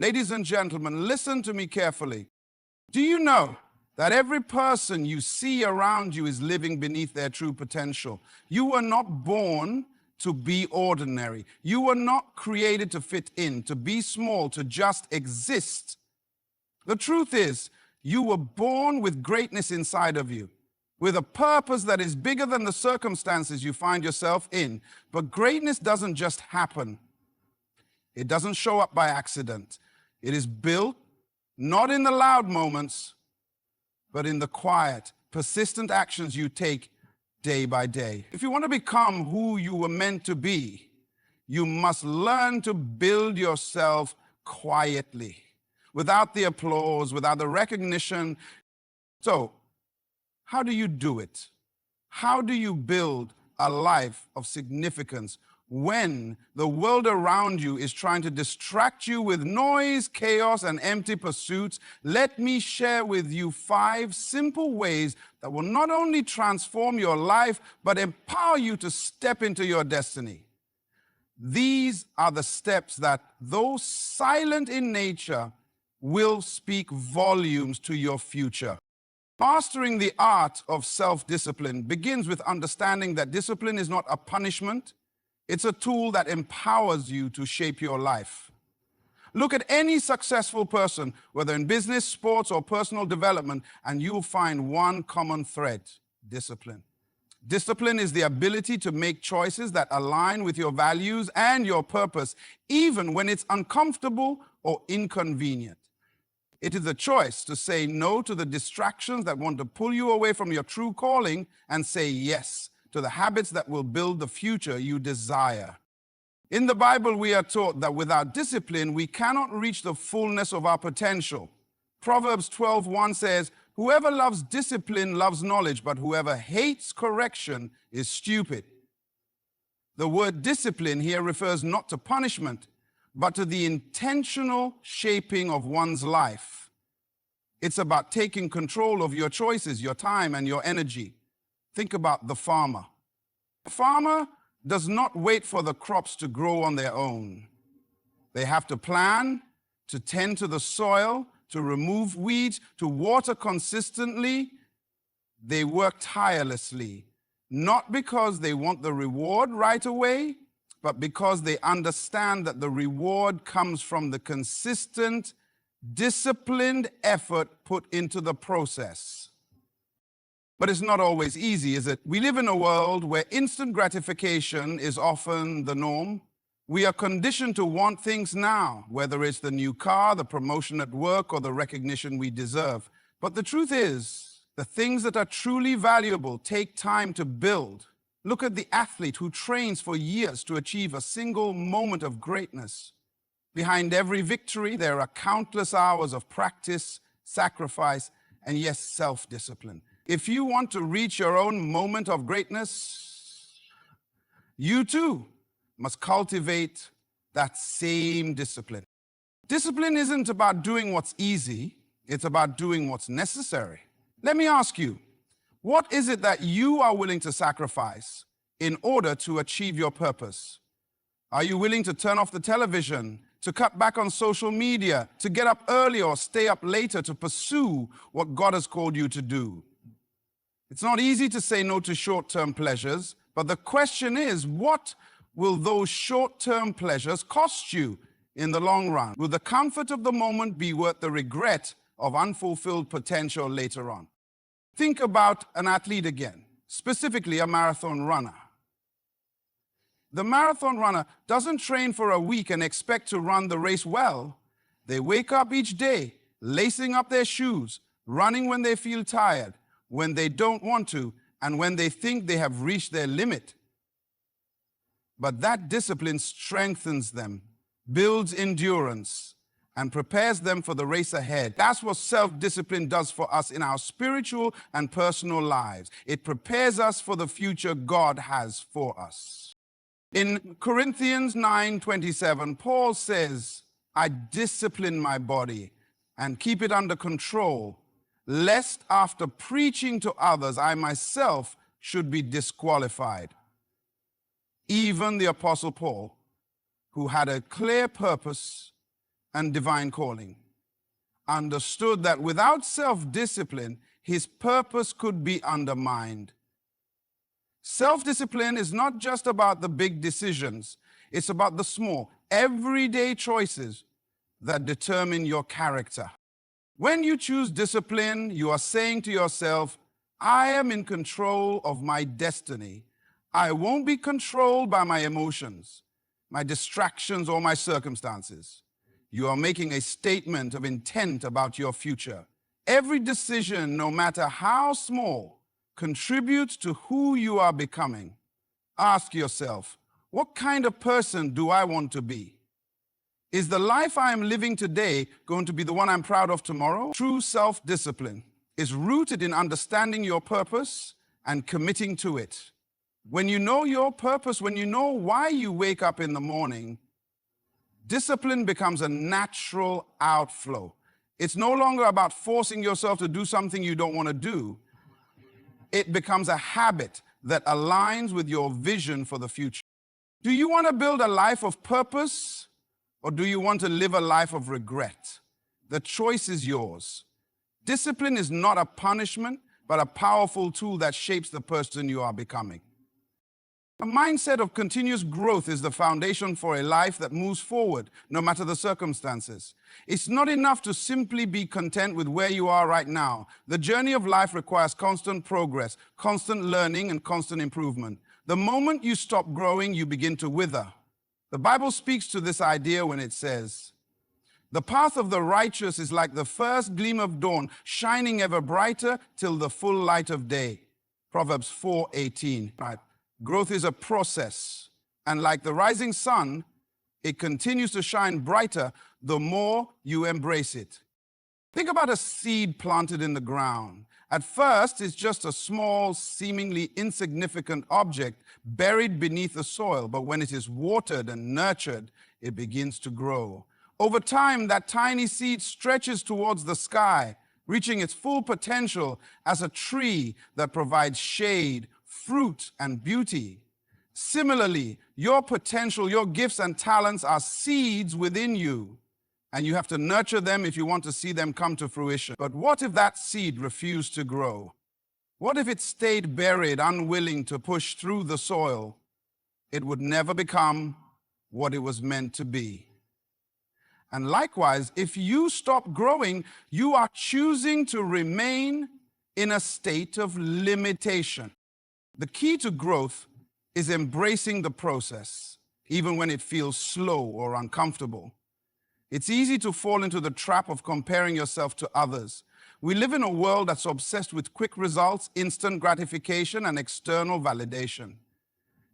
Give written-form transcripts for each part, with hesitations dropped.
Ladies and gentlemen, listen to me carefully. Do you know that every person you see around you is living beneath their true potential? You were not born to be ordinary. You were not created to fit in, to be small, to just exist. The truth is, you were born with greatness inside of you, with a purpose that is bigger than the circumstances you find yourself in. But greatness doesn't just happen. It doesn't show up by accident. It is built not in the loud moments, but in the quiet, persistent actions you take day by day. If you want to become who you were meant to be, you must learn to build yourself quietly, without the applause, without the recognition. So, how do you do it? How do you build a life of significance when the world around you is trying to distract you with noise, chaos, and empty pursuits? Let me share with you 5 simple ways that will not only transform your life, but empower you to step into your destiny. These are the steps that, though silent in nature, will speak volumes to your future. Mastering the art of self-discipline begins with understanding that discipline is not a punishment. It's a tool that empowers you to shape your life. Look at any successful person, whether in business, sports, or personal development, and you'll find one common thread: discipline. Discipline is the ability to make choices that align with your values and your purpose, even when it's uncomfortable or inconvenient. It is a choice to say no to the distractions that want to pull you away from your true calling and say yes to the habits that will build the future you desire. In the Bible, we are taught that without discipline, we cannot reach the fullness of our potential. Proverbs 12:1 says, "Whoever loves discipline loves knowledge, but whoever hates correction is stupid." The word discipline here refers not to punishment, but to the intentional shaping of one's life. It's about taking control of your choices, your time, and your energy. Think about the farmer. The farmer does not wait for the crops to grow on their own. They have to plan, to tend to the soil, to remove weeds, to water consistently. They work tirelessly, not because they want the reward right away, but because they understand that the reward comes from the consistent, disciplined effort put into the process. But it's not always easy, is it? We live in a world where instant gratification is often the norm. We are conditioned to want things now, whether it's the new car, the promotion at work, or the recognition we deserve. But the truth is, the things that are truly valuable take time to build. Look at the athlete who trains for years to achieve a single moment of greatness. Behind every victory, there are countless hours of practice, sacrifice, and yes, self-discipline. If you want to reach your own moment of greatness, you too must cultivate that same discipline. Discipline isn't about doing what's easy, it's about doing what's necessary. Let me ask you, what is it that you are willing to sacrifice in order to achieve your purpose? Are you willing to turn off the television, to cut back on social media, to get up early or stay up later to pursue what God has called you to do? It's not easy to say no to short-term pleasures, but the question is, what will those short-term pleasures cost you in the long run? Will the comfort of the moment be worth the regret of unfulfilled potential later on? Think about an athlete again, specifically a marathon runner. The marathon runner doesn't train for a week and expect to run the race well. They wake up each day, lacing up their shoes, running when they feel tired, when they don't want to, and when they think they have reached their limit. But that discipline strengthens them, builds endurance, and prepares them for the race ahead. That's what self-discipline does for us in our spiritual and personal lives. It prepares us for the future God has for us. In Corinthians 9:27, Paul says, "I discipline my body and keep it under control, lest after preaching to others, I myself should be disqualified." Even the Apostle Paul, who had a clear purpose and divine calling, understood that without self-discipline, his purpose could be undermined. Self-discipline is not just about the big decisions. It's about the small, everyday choices that determine your character. When you choose discipline, you are saying to yourself, I am in control of my destiny. I won't be controlled by my emotions, my distractions, or my circumstances. You are making a statement of intent about your future. Every decision, no matter how small, contributes to who you are becoming. Ask yourself, what kind of person do I want to be? Is the life I am living today going to be the one I'm proud of tomorrow? True self-discipline is rooted in understanding your purpose and committing to it. When you know your purpose, when you know why you wake up in the morning, discipline becomes a natural outflow. It's no longer about forcing yourself to do something you don't want to do. It becomes a habit that aligns with your vision for the future. Do you want to build a life of purpose, or do you want to live a life of regret? The choice is yours. Discipline is not a punishment, but a powerful tool that shapes the person you are becoming. A mindset of continuous growth is the foundation for a life that moves forward, no matter the circumstances. It's not enough to simply be content with where you are right now. The journey of life requires constant progress, constant learning, and constant improvement. The moment you stop growing, you begin to wither. The Bible speaks to this idea when it says, the path of the righteous is like the first gleam of dawn, shining ever brighter till the full light of day. Proverbs 4:18. Right. Growth is a process, and like the rising sun, it continues to shine brighter the more you embrace it. Think about a seed planted in the ground. At first, it's just a small, seemingly insignificant object buried beneath the soil, but when it is watered and nurtured, it begins to grow. Over time, that tiny seed stretches towards the sky, reaching its full potential as a tree that provides shade, fruit, and beauty. Similarly, your potential, your gifts and talents are seeds within you, and you have to nurture them if you want to see them come to fruition. But what if that seed refused to grow? What if it stayed buried, unwilling to push through the soil? It would never become what it was meant to be. And likewise, if you stop growing, you are choosing to remain in a state of limitation. The key to growth is embracing the process, even when it feels slow or uncomfortable. It's easy to fall into the trap of comparing yourself to others. We live in a world that's obsessed with quick results, instant gratification, and external validation.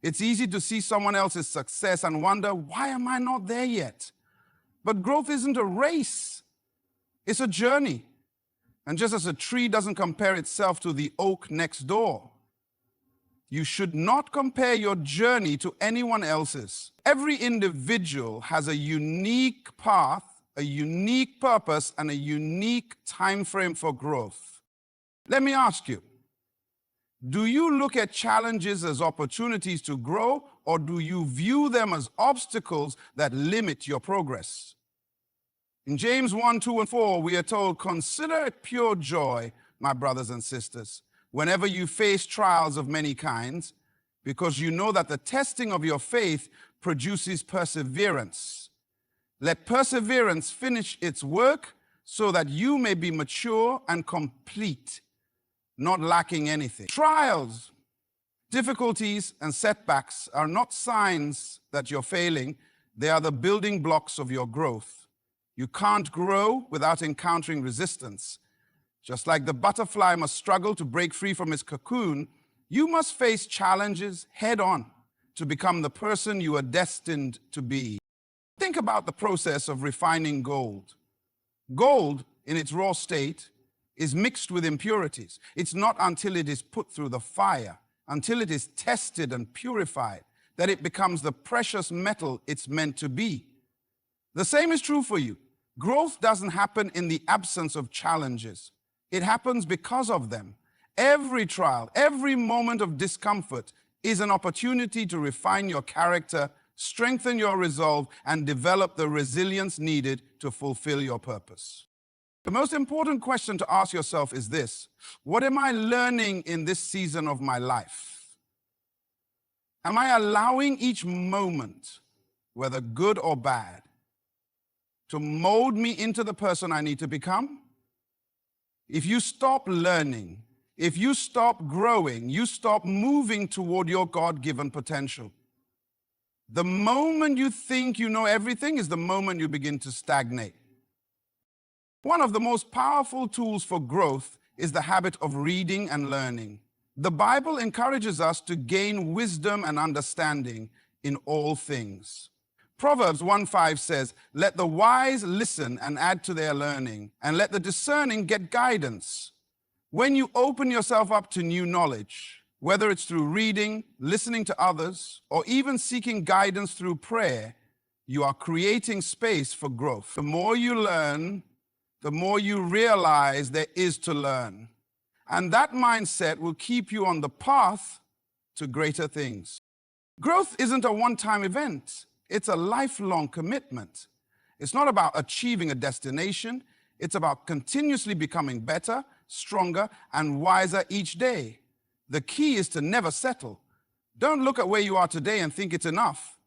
It's easy to see someone else's success and wonder, why am I not there yet? But growth isn't a race. It's a journey. And just as a tree doesn't compare itself to the oak next door, you should not compare your journey to anyone else's. Every individual has a unique path, a unique purpose, and a unique time frame for growth. Let me ask you, do you look at challenges as opportunities to grow, or do you view them as obstacles that limit your progress? In James 1, 2, and 4, we are told, consider it pure joy, my brothers and sisters, whenever you face trials of many kinds, because you know that the testing of your faith produces perseverance. Let perseverance finish its work so that you may be mature and complete, not lacking anything. Trials, difficulties, and setbacks are not signs that you're failing. They are the building blocks of your growth. You can't grow without encountering resistance. Just like the butterfly must struggle to break free from its cocoon, you must face challenges head on to become the person you are destined to be. Think about the process of refining gold. Gold, in its raw state, is mixed with impurities. It's not until it is put through the fire, until it is tested and purified, that it becomes the precious metal it's meant to be. The same is true for you. Growth doesn't happen in the absence of challenges. It happens because of them. Every trial, every moment of discomfort is an opportunity to refine your character strengthen your resolve, and develop the resilience needed to fulfill your purpose. The most important question to ask yourself is this: what am I learning in this season of my life? Am I allowing each moment, whether good or bad, to mold me into the person I need to become? If you stop learning, if you stop growing, you stop moving toward your God-given potential. The moment you think you know everything is the moment you begin to stagnate. One of the most powerful tools for growth is the habit of reading and learning. The Bible encourages us to gain wisdom and understanding in all things. Proverbs 1:5 says, "Let the wise listen and add to their learning, and let the discerning get guidance." When you open yourself up to new knowledge, whether it's through reading, listening to others, or even seeking guidance through prayer, you are creating space for growth. The more you learn, the more you realize there is to learn. And that mindset will keep you on the path to greater things. Growth isn't a one-time event. It's a lifelong commitment. It's not about achieving a destination. It's about continuously becoming better, stronger, and wiser each day. The key is to never settle. Don't look at where you are today and think it's enough.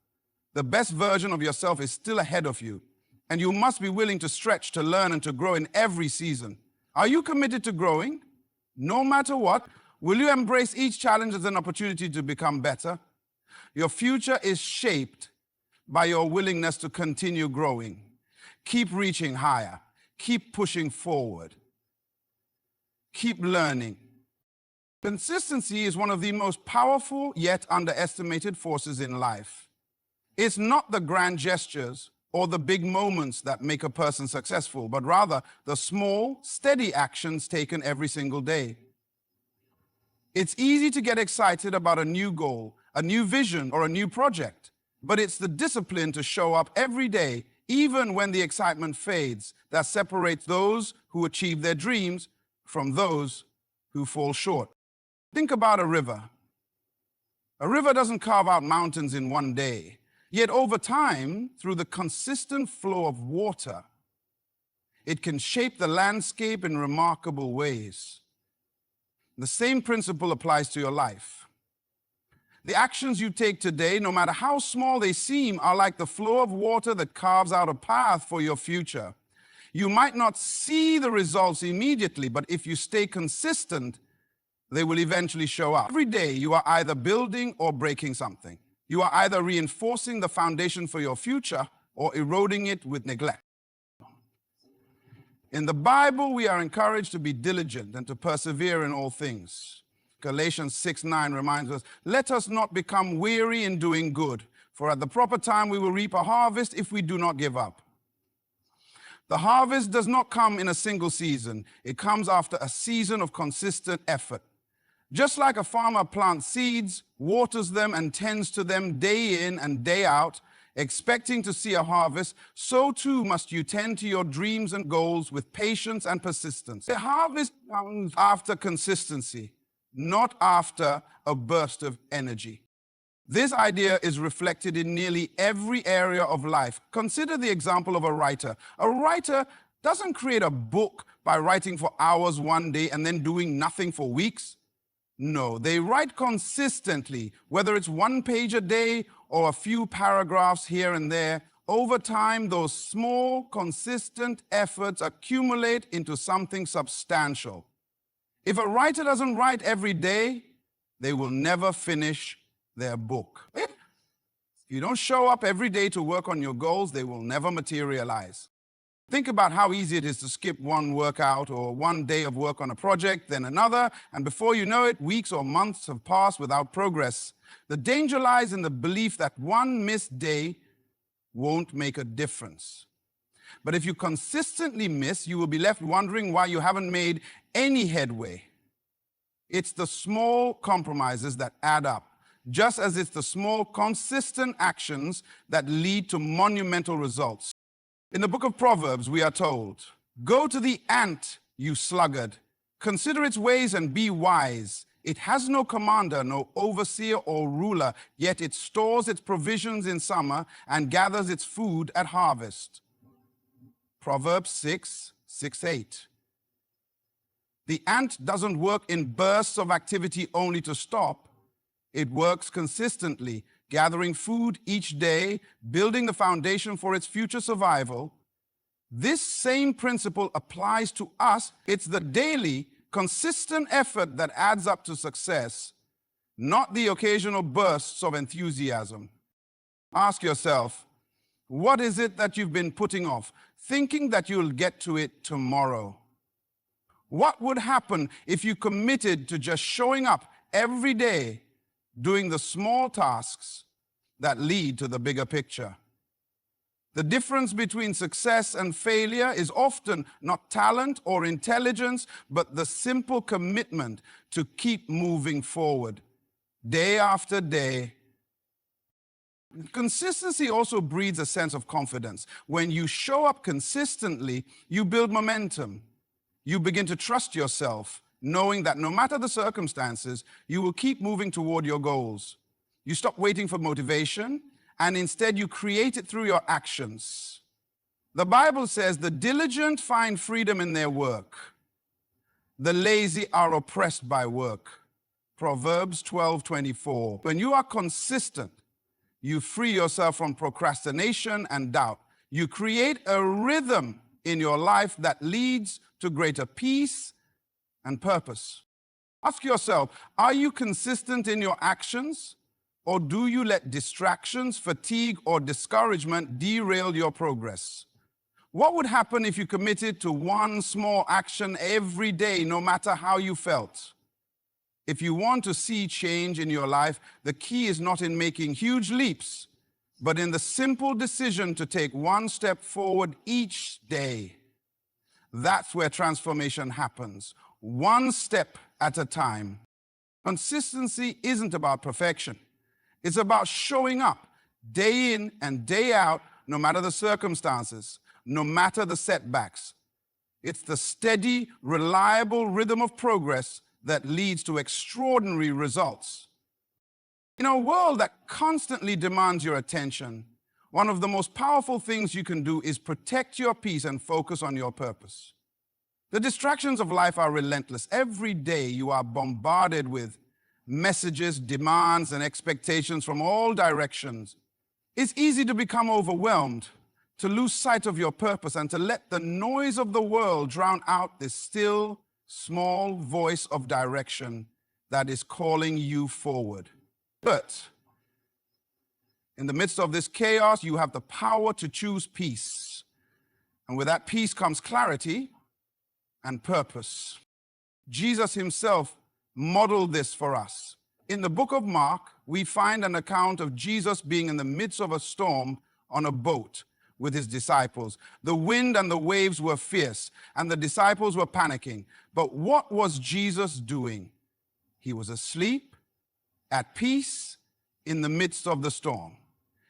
The best version of yourself is still ahead of you, and you must be willing to stretch, to learn, and to grow in every season. Are you committed to growing? No matter what, will you embrace each challenge as an opportunity to become better? Your future is shaped by your willingness to continue growing. Keep reaching higher. Keep pushing forward. Keep learning. Consistency is one of the most powerful yet underestimated forces in life. It's not the grand gestures or the big moments that make a person successful, but rather the small, steady actions taken every single day. It's easy to get excited about a new goal, a new vision, or a new project, but it's the discipline to show up every day, even when the excitement fades, that separates those who achieve their dreams from those who fall short. Think about a river. A river doesn't carve out mountains in one day. Yet over time, through the consistent flow of water, it can shape the landscape in remarkable ways. The same principle applies to your life. The actions you take today, no matter how small they seem, are like the flow of water that carves out a path for your future. You might not see the results immediately, but if you stay consistent, they will eventually show up. Every day, you are either building or breaking something. You are either reinforcing the foundation for your future or eroding it with neglect. In the Bible, we are encouraged to be diligent and to persevere in all things. Galatians 6:9 reminds us, "Let us not become weary in doing good, for at the proper time we will reap a harvest if we do not give up." The harvest does not come in a single season. It comes after a season of consistent effort. Just like a farmer plants seeds, waters them, and tends to them day in and day out, expecting to see a harvest, so too must you tend to your dreams and goals with patience and persistence. The harvest comes after consistency, not after a burst of energy. This idea is reflected in nearly every area of life. Consider the example of a writer. A writer doesn't create a book by writing for hours one day and then doing nothing for weeks. No, they write consistently, whether it's one page a day or a few paragraphs here and there. Over time, those small, consistent efforts accumulate into something substantial. If a writer doesn't write every day, they will never finish their book. If you don't show up every day to work on your goals, they will never materialize. Think about how easy it is to skip one workout or one day of work on a project, then another, and before you know it, weeks or months have passed without progress. The danger lies in the belief that one missed day won't make a difference. But if you consistently miss, you will be left wondering why you haven't made any headway. It's the small compromises that add up, just as it's the small, consistent actions that lead to monumental results. In the book of Proverbs, we are told, "Go to the ant, you sluggard. Consider its ways and be wise. It has no commander, no overseer or ruler, yet it stores its provisions in summer and gathers its food at harvest. Proverbs 6:8. The ant doesn't work in bursts of activity only to stop. It works consistently, gathering food each day, building the foundation for its future survival. This same principle applies to us. It's the daily, consistent effort that adds up to success, not the occasional bursts of enthusiasm. Ask yourself, what is it that you've been putting off, thinking that you'll get to it tomorrow? What would happen if you committed to just showing up every day, doing the small tasks that lead to the bigger picture? The difference between success and failure is often not talent or intelligence, but the simple commitment to keep moving forward, day after day. Consistency also breeds a sense of confidence. When you show up consistently, you build momentum. You begin to trust yourself, knowing that no matter the circumstances, you will keep moving toward your goals. You stop waiting for motivation, and instead you create it through your actions. The Bible says the diligent find freedom in their work. The lazy are oppressed by work. Proverbs 12:24. When you are consistent, you free yourself from procrastination and doubt. You create a rhythm in your life that leads to greater peace and purpose. Ask yourself, are you consistent in your actions? Or do you let distractions, fatigue, or discouragement derail your progress? What would happen if you committed to one small action every day, no matter how you felt? If you want to see change in your life, the key is not in making huge leaps, but in the simple decision to take one step forward each day. That's where transformation happens, one step at a time. Consistency isn't about perfection. It's about showing up day in and day out, no matter the circumstances, no matter the setbacks. It's the steady, reliable rhythm of progress that leads to extraordinary results. In a world that constantly demands your attention, one of the most powerful things you can do is protect your peace and focus on your purpose. The distractions of life are relentless. Every day you are bombarded with messages, demands, and expectations from all directions. It's easy to become overwhelmed, to lose sight of your purpose, and to let the noise of the world drown out this still, small voice of direction that is calling you forward. But in the midst of this chaos, you have the power to choose peace. And with that peace comes clarity and purpose. Jesus himself modeled this for us. In the book of Mark, we find an account of Jesus being in the midst of a storm on a boat with his disciples. The wind and the waves were fierce, and the disciples were panicking. But what was Jesus doing? He was asleep, at peace, in the midst of the storm.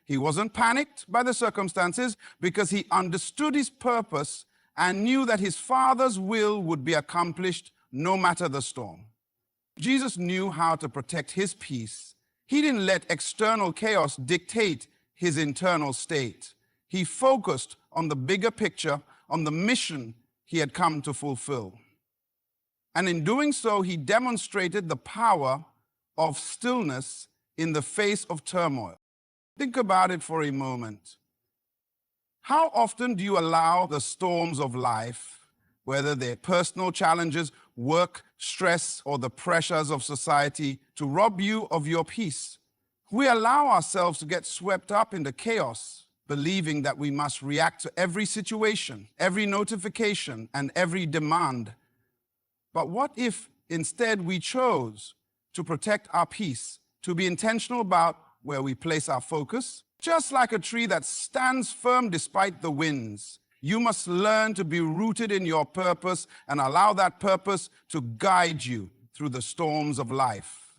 He wasn't panicked by the circumstances because he understood his purpose and knew that his Father's will would be accomplished no matter the storm. Jesus knew how to protect his peace. He didn't let external chaos dictate his internal state. He focused on the bigger picture, on the mission he had come to fulfill. And in doing so, he demonstrated the power of stillness in the face of turmoil. Think about it for a moment. How often do you allow the storms of life, whether they're personal challenges, work, stress, or the pressures of society, to rob you of your peace? We allow ourselves to get swept up into chaos, believing that we must react to every situation, every notification, and every demand. But what if instead we chose to protect our peace, to be intentional about where we place our focus? Just like a tree that stands firm despite the winds, you must learn to be rooted in your purpose and allow that purpose to guide you through the storms of life.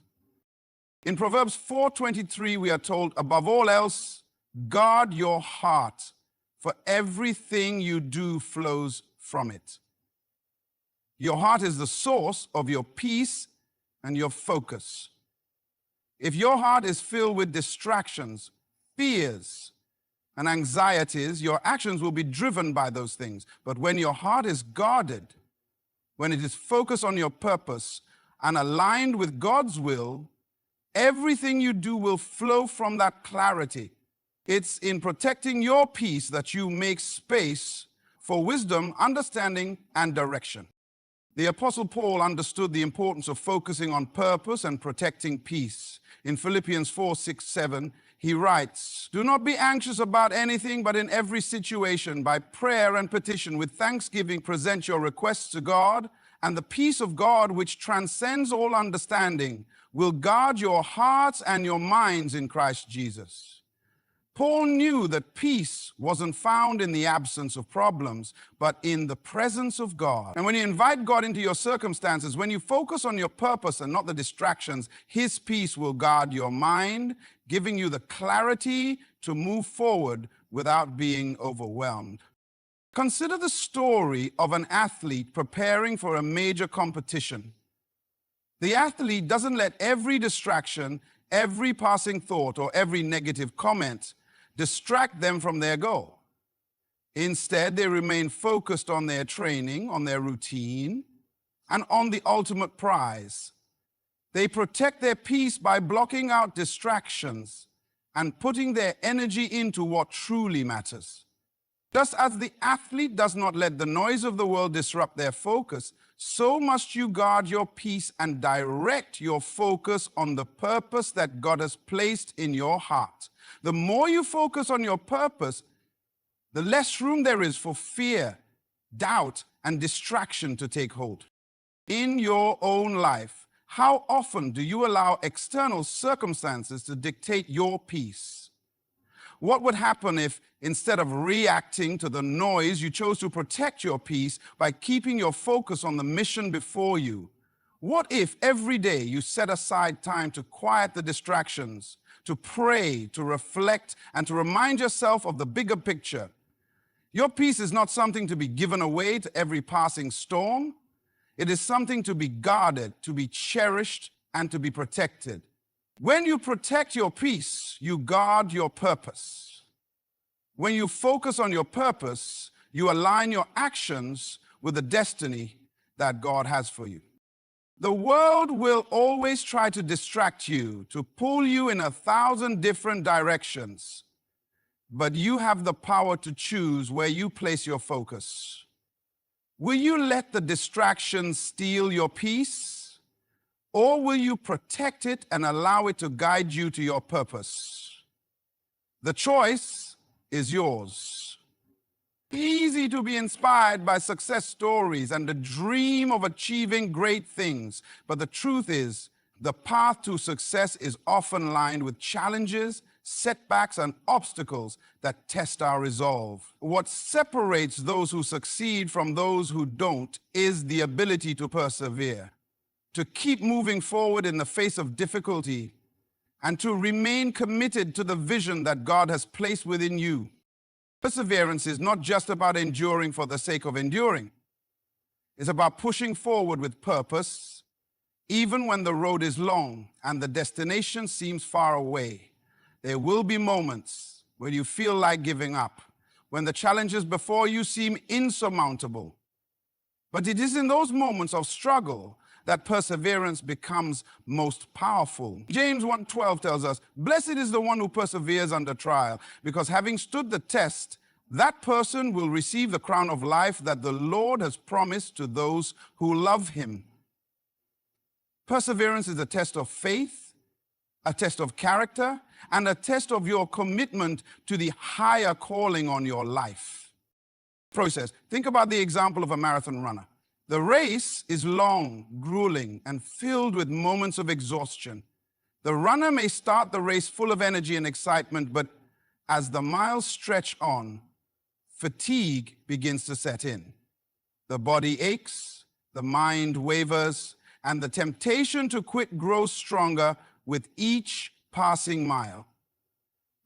In Proverbs 4:23, we are told, above all else, guard your heart, for everything you do flows from it. Your heart is the source of your peace and your focus. If your heart is filled with distractions, fears, and anxieties, your actions will be driven by those things. But when your heart is guarded, when it is focused on your purpose and aligned with God's will, everything you do will flow from that clarity. It's in protecting your peace that you make space for wisdom, understanding, and direction. The Apostle Paul understood the importance of focusing on purpose and protecting peace. In Philippians 4, 6, 7, he writes, "Do not be anxious about anything, but in every situation, by prayer and petition, with thanksgiving, present your requests to God, and the peace of God, which transcends all understanding, will guard your hearts and your minds in Christ Jesus." Paul knew that peace wasn't found in the absence of problems, but in the presence of God. And when you invite God into your circumstances, when you focus on your purpose and not the distractions, His peace will guard your mind, giving you the clarity to move forward without being overwhelmed. Consider the story of an athlete preparing for a major competition. The athlete doesn't let every distraction, every passing thought, or every negative comment distract them from their goal. Instead, they remain focused on their training, on their routine, and on the ultimate prize. They protect their peace by blocking out distractions and putting their energy into what truly matters. Just as the athlete does not let the noise of the world disrupt their focus, so must you guard your peace and direct your focus on the purpose that God has placed in your heart. The more you focus on your purpose, the less room there is for fear, doubt, and distraction to take hold. In your own life, how often do you allow external circumstances to dictate your peace? What would happen if, instead of reacting to the noise, you chose to protect your peace by keeping your focus on the mission before you? What if every day you set aside time to quiet the distractions, to pray, to reflect, and to remind yourself of the bigger picture? Your peace is not something to be given away to every passing storm. It is something to be guarded, to be cherished, and to be protected. When you protect your peace, you guard your purpose. When you focus on your purpose, you align your actions with the destiny that God has for you. The world will always try to distract you, to pull you in 1,000 different directions, but you have the power to choose where you place your focus. Will you let the distractions steal your peace, or will you protect it and allow it to guide you to your purpose? The choice is yours. Easy to be inspired by success stories and the dream of achieving great things. But the truth is, the path to success is often lined with challenges, setbacks, and obstacles that test our resolve. What separates those who succeed from those who don't is the ability to persevere, to keep moving forward in the face of difficulty, and to remain committed to the vision that God has placed within you. Perseverance is not just about enduring for the sake of enduring. It's about pushing forward with purpose, even when the road is long and the destination seems far away. There will be moments where you feel like giving up, when the challenges before you seem insurmountable. But it is in those moments of struggle that perseverance becomes most powerful. James 1:12 tells us, "Blessed is the one who perseveres under trial, because having stood the test, that person will receive the crown of life that the Lord has promised to those who love him." Perseverance is a test of faith, a test of character, and a test of your commitment to the higher calling on your life. Process. Think about the example of a marathon runner. The race is long, grueling, and filled with moments of exhaustion. The runner may start the race full of energy and excitement, but as the miles stretch on, fatigue begins to set in. The body aches, the mind wavers, and the temptation to quit grows stronger with each passing mile.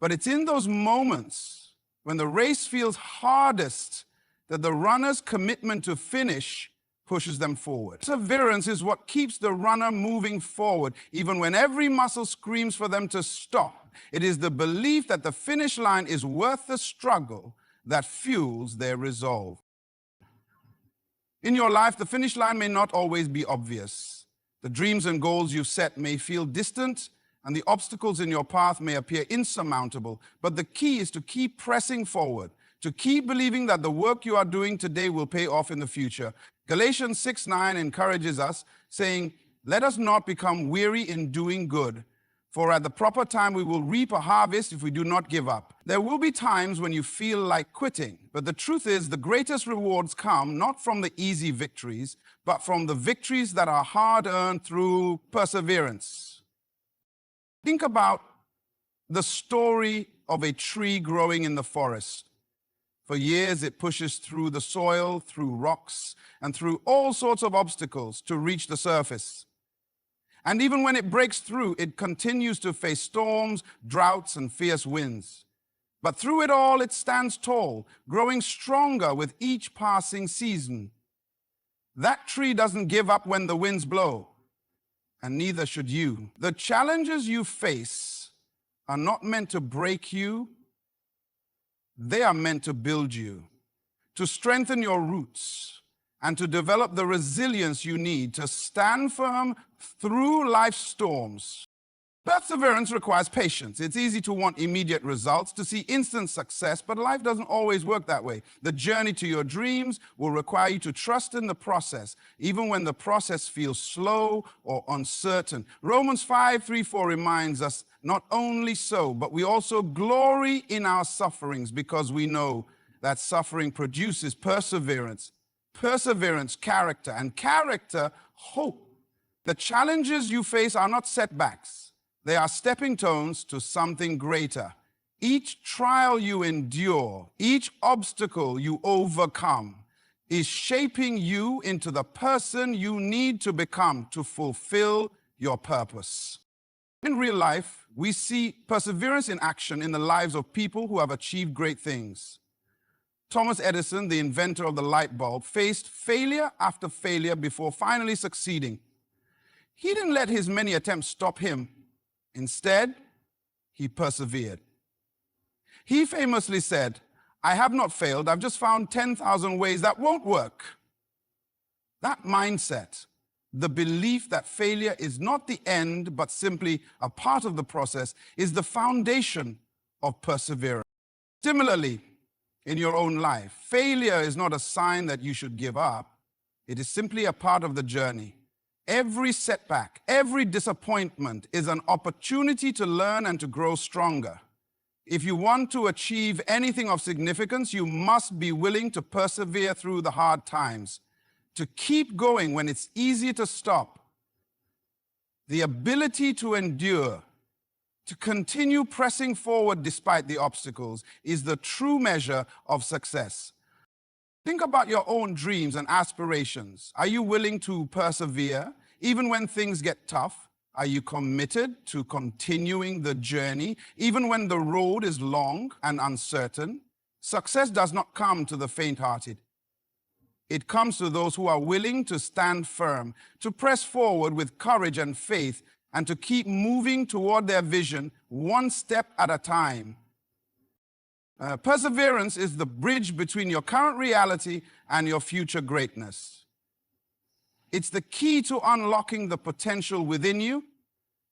But it's in those moments when the race feels hardest that the runner's commitment to finish pushes them forward. Perseverance is what keeps the runner moving forward, even when every muscle screams for them to stop. It is the belief that the finish line is worth the struggle that fuels their resolve. In your life, the finish line may not always be obvious. The dreams and goals you've set may feel distant, and the obstacles in your path may appear insurmountable. But the key is to keep pressing forward, to keep believing that the work you are doing today will pay off in the future. Galatians 6:9 encourages us, saying, "Let us not become weary in doing good, for at the proper time we will reap a harvest if we do not give up." There will be times when you feel like quitting, but the truth is the greatest rewards come not from the easy victories, but from the victories that are hard-earned through perseverance. Think about the story of a tree growing in the forest. For years, it pushes through the soil, through rocks, and through all sorts of obstacles to reach the surface. And even when it breaks through, it continues to face storms, droughts, and fierce winds. But through it all, it stands tall, growing stronger with each passing season. That tree doesn't give up when the winds blow, and neither should you. The challenges you face are not meant to break you. They are meant to build you, to strengthen your roots, and to develop the resilience you need to stand firm through life's storms. Perseverance requires patience. It's easy to want immediate results, to see instant success, but life doesn't always work that way. The journey to your dreams will require you to trust in the process, even when the process feels slow or uncertain. Romans 5:3-4 reminds us, not only so, but we also glory in our sufferings because we know that suffering produces perseverance, perseverance, character, and character, hope. The challenges you face are not setbacks. They are stepping stones to something greater. Each trial you endure, each obstacle you overcome is shaping you into the person you need to become to fulfill your purpose. In real life, we see perseverance in action in the lives of people who have achieved great things. Thomas Edison, the inventor of the light bulb, faced failure after failure before finally succeeding. He didn't let his many attempts stop him. Instead, he persevered. He famously said, "I have not failed, I've just found 10,000 ways that won't work." That mindset, the belief that failure is not the end, but simply a part of the process, is the foundation of perseverance. Similarly, in your own life, failure is not a sign that you should give up. It is simply a part of the journey. Every setback, every disappointment is an opportunity to learn and to grow stronger. If you want to achieve anything of significance, you must be willing to persevere through the hard times, to keep going when it's easy to stop. The ability to endure, to continue pressing forward despite the obstacles, is the true measure of success. Think about your own dreams and aspirations. Are you willing to persevere even when things get tough? Are you committed to continuing the journey even when the road is long and uncertain? Success does not come to the faint-hearted. It comes to those who are willing to stand firm, to press forward with courage and faith, and to keep moving toward their vision one step at a time. Perseverance is the bridge between your current reality and your future greatness. It's the key to unlocking the potential within you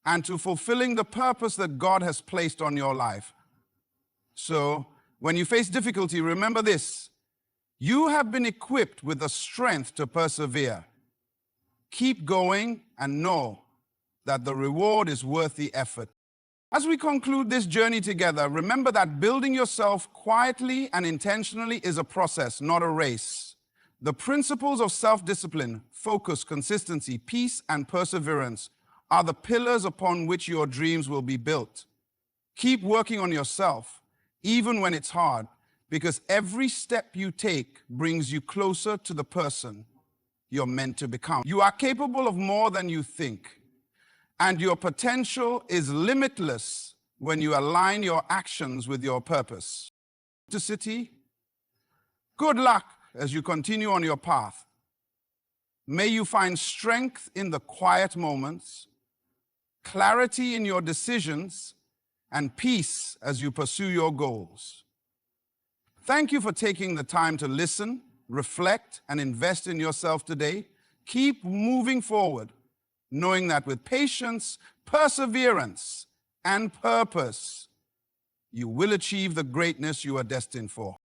and to fulfilling the purpose that God has placed on your life. So, when you face difficulty, remember this: you have been equipped with the strength to persevere. Keep going and know that the reward is worth the effort. As we conclude this journey together, remember that building yourself quietly and intentionally is a process, not a race. The principles of self-discipline, focus, consistency, peace, and perseverance are the pillars upon which your dreams will be built. Keep working on yourself, even when it's hard, because every step you take brings you closer to the person you're meant to become. You are capable of more than you think. And your potential is limitless when you align your actions with your purpose. Good luck as you continue on your path. May you find strength in the quiet moments, clarity in your decisions, and peace as you pursue your goals. Thank you for taking the time to listen, reflect, and invest in yourself today. Keep moving forward, knowing that with patience, perseverance, and purpose, you will achieve the greatness you are destined for.